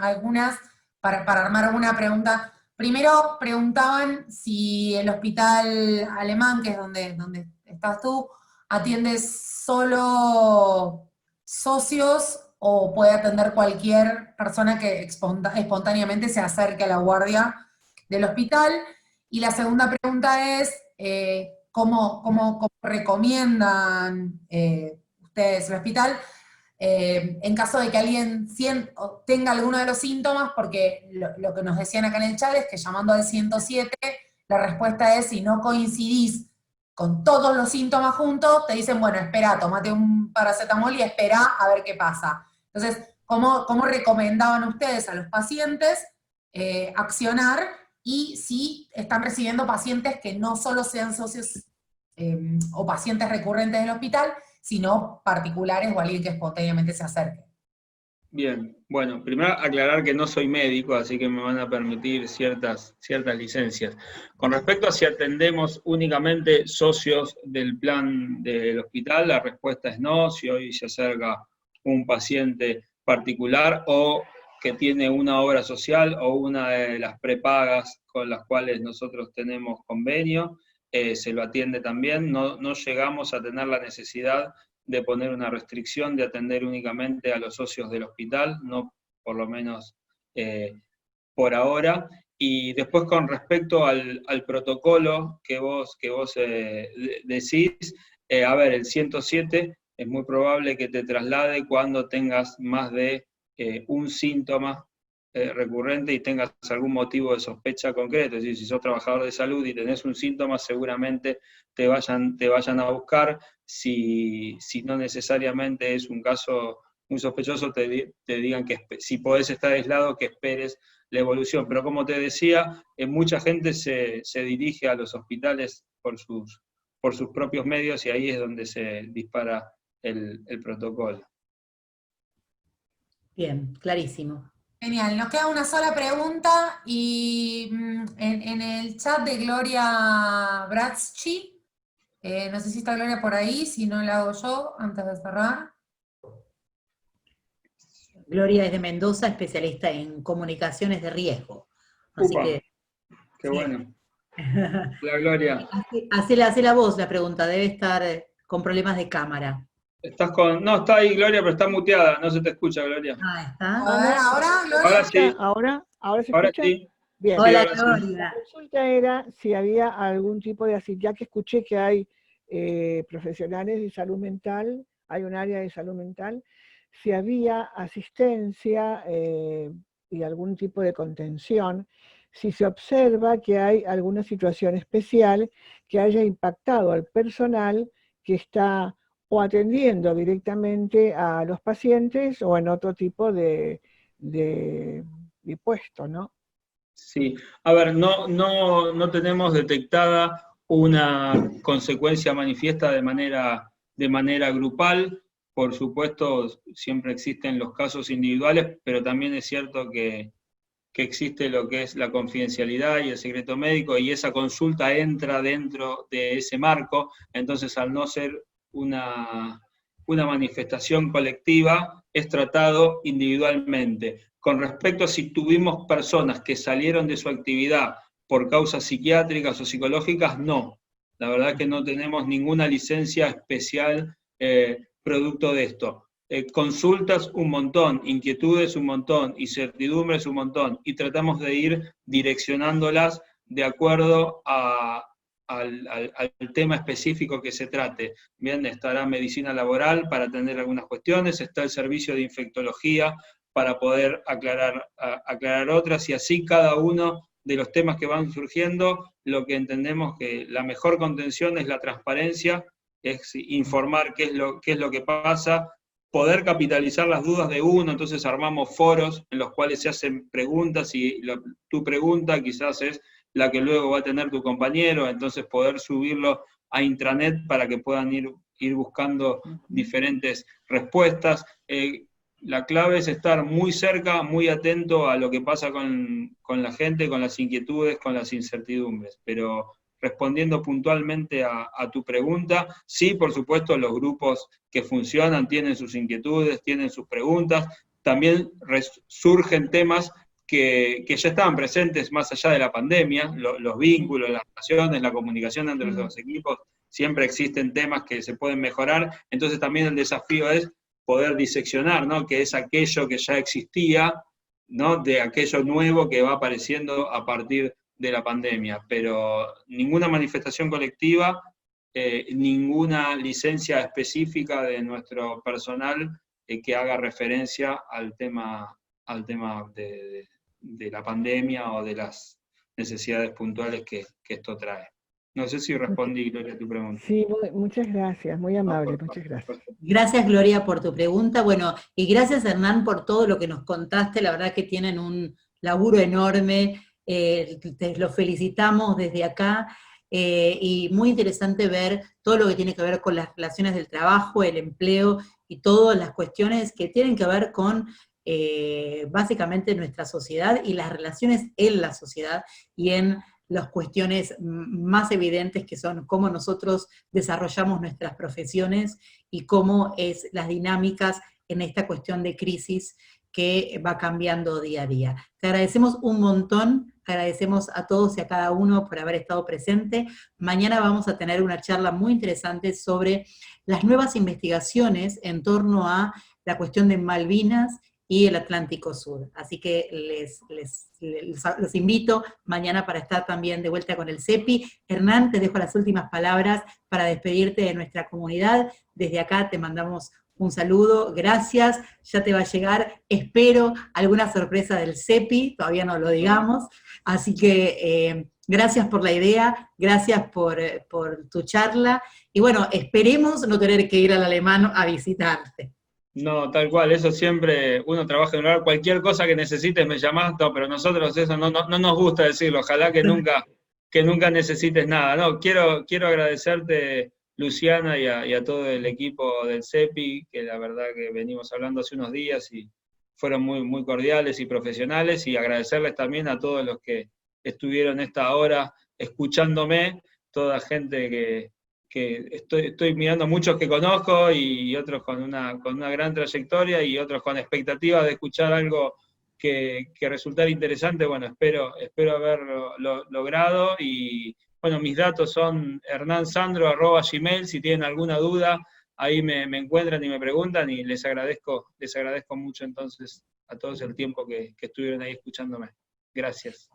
algunas para armar una pregunta. Primero preguntaban si el hospital alemán, que es donde estás tú, atiende solo socios o puede atender cualquier persona que espontáneamente se acerque a la guardia del hospital. Y la segunda pregunta es, ¿cómo recomiendan ustedes el hospital en caso de que alguien tenga alguno de los síntomas? Porque lo que nos decían acá en el chat es que llamando al 107, la respuesta es, si no coincidís con todos los síntomas juntos, te dicen, bueno, espera, tómate un paracetamol y espera a ver qué pasa. Entonces, ¿cómo recomendaban ustedes a los pacientes accionar? Y si están recibiendo pacientes que no solo sean socios o pacientes recurrentes del hospital, sino particulares o alguien que espontáneamente se acerque. Bien, bueno, primero aclarar que no soy médico, así que me van a permitir ciertas licencias. Con respecto a si atendemos únicamente socios del plan del hospital, la respuesta es no. Si hoy se acerca un paciente particular o que tiene una obra social o una de las prepagas con las cuales nosotros tenemos convenio, se lo atiende también. No llegamos a tener la necesidad de poner una restricción de atender únicamente a los socios del hospital, no por lo menos por ahora. Y después con respecto al protocolo que vos decís, a ver, el 107 es muy probable que te traslade cuando tengas más de un síntoma recurrente y tengas algún motivo de sospecha concreto. Es decir, si sos trabajador de salud y tenés un síntoma, seguramente te vayan a buscar. Si no necesariamente es un caso muy sospechoso, te digan que si podés estar aislado, que esperes la evolución. Pero como te decía, mucha gente se dirige a los hospitales por sus propios medios y ahí es donde se dispara el protocolo. Bien, clarísimo. Genial, nos queda una sola pregunta y en el chat de Gloria Bratschi, no sé si está Gloria por ahí, si no la hago yo antes de cerrar. Gloria es de Mendoza, especialista en comunicaciones de riesgo. Así que. Qué sí. Bueno. La Gloria. Hacé la voz la pregunta, debe estar con problemas de cámara. No, está ahí Gloria, pero está muteada, no se te escucha, Gloria. Ah, está. A ver, ahora, Gloria. Ahora sí. ¿Ahora se Ahora escucha? sí. Bien. Hola, ahora sí. Gloria. La consulta era si había algún tipo de ya que escuché que hay profesionales de salud mental, hay un área de salud mental, si había asistencia y algún tipo de contención, si se observa que hay alguna situación especial que haya impactado al personal que está o atendiendo directamente a los pacientes o en otro tipo de puesto, ¿no? Sí, a ver, no tenemos detectada una consecuencia manifiesta de manera grupal. Por supuesto, siempre existen los casos individuales, pero también es cierto que existe lo que es la confidencialidad y el secreto médico, y esa consulta entra dentro de ese marco. Entonces, al no ser una manifestación colectiva, es tratado individualmente. Con respecto a si tuvimos personas que salieron de su actividad por causas psiquiátricas o psicológicas, no. La verdad es que no tenemos ninguna licencia especial producto de esto. Consultas un montón, inquietudes un montón, incertidumbres un montón, y tratamos de ir direccionándolas de acuerdo a al tema específico que se trate. Bien, estará medicina laboral para atender algunas cuestiones, está el servicio de infectología para poder aclarar otras, y así cada uno de los temas que van surgiendo, lo que entendemos que la mejor contención es la transparencia, es informar qué es lo que pasa, poder capitalizar las dudas de uno. Entonces armamos foros en los cuales se hacen preguntas, y tu pregunta quizás es la que luego va a tener tu compañero, entonces poder subirlo a intranet para que puedan ir buscando diferentes respuestas. La clave es estar muy cerca, muy atento a lo que pasa con la gente, con las inquietudes, con las incertidumbres, pero respondiendo puntualmente a tu pregunta, sí, por supuesto, los grupos que funcionan tienen sus inquietudes, tienen sus preguntas, también surgen temas que ya estaban presentes más allá de la pandemia, los vínculos, las relaciones, la comunicación entre los equipos, siempre existen temas que se pueden mejorar, entonces también el desafío es poder diseccionar, ¿no?, que es aquello que ya existía, ¿no?, de aquello nuevo que va apareciendo a partir de la pandemia, pero ninguna manifestación colectiva, ninguna licencia específica de nuestro personal que haga referencia al tema de la pandemia o de las necesidades puntuales que esto trae. No sé si respondí, Gloria, a tu pregunta. Sí, muchas gracias, muy amable, muchas gracias. Gracias, Gloria, por tu pregunta. Bueno, y gracias, Hernán, por todo lo que nos contaste. La verdad que tienen un laburo enorme. Te lo felicitamos desde acá. Y muy interesante ver todo lo que tiene que ver con las relaciones del trabajo, el empleo y todas las cuestiones que tienen que ver con básicamente nuestra sociedad y las relaciones en la sociedad y en las cuestiones más evidentes, que son cómo nosotros desarrollamos nuestras profesiones y cómo es las dinámicas en esta cuestión de crisis que va cambiando día a día. Te agradecemos un montón, agradecemos a todos y a cada uno por haber estado presente. Mañana vamos a tener una charla muy interesante sobre las nuevas investigaciones en torno a la cuestión de Malvinas y el Atlántico Sur. Así que los invito mañana para estar también de vuelta con el CEPI. Hernán, te dejo las últimas palabras para despedirte de nuestra comunidad. Desde acá te mandamos un saludo, gracias, ya te va a llegar, espero alguna sorpresa del CEPI, todavía no lo digamos, así que gracias por la idea, gracias por tu charla, y bueno, esperemos no tener que ir al alemán a visitarte. No, tal cual, eso siempre, uno trabaja en un lugar, cualquier cosa que necesites me llamás, no, pero nosotros eso no nos gusta decirlo, ojalá que nunca necesites nada. No, quiero agradecerte, Luciana, y a todo el equipo del CEPI, que la verdad que venimos hablando hace unos días y fueron muy, muy cordiales y profesionales, y agradecerles también a todos los que estuvieron esta hora escuchándome, toda gente que estoy mirando muchos que conozco y otros con una gran trayectoria y otros con expectativas de escuchar algo que resultara interesante. Bueno, espero haberlo logrado, y bueno, mis datos son hernansandro@gmail, si tienen alguna duda, ahí me encuentran y me preguntan, y les agradezco mucho entonces a todos el tiempo que estuvieron ahí escuchándome. Gracias.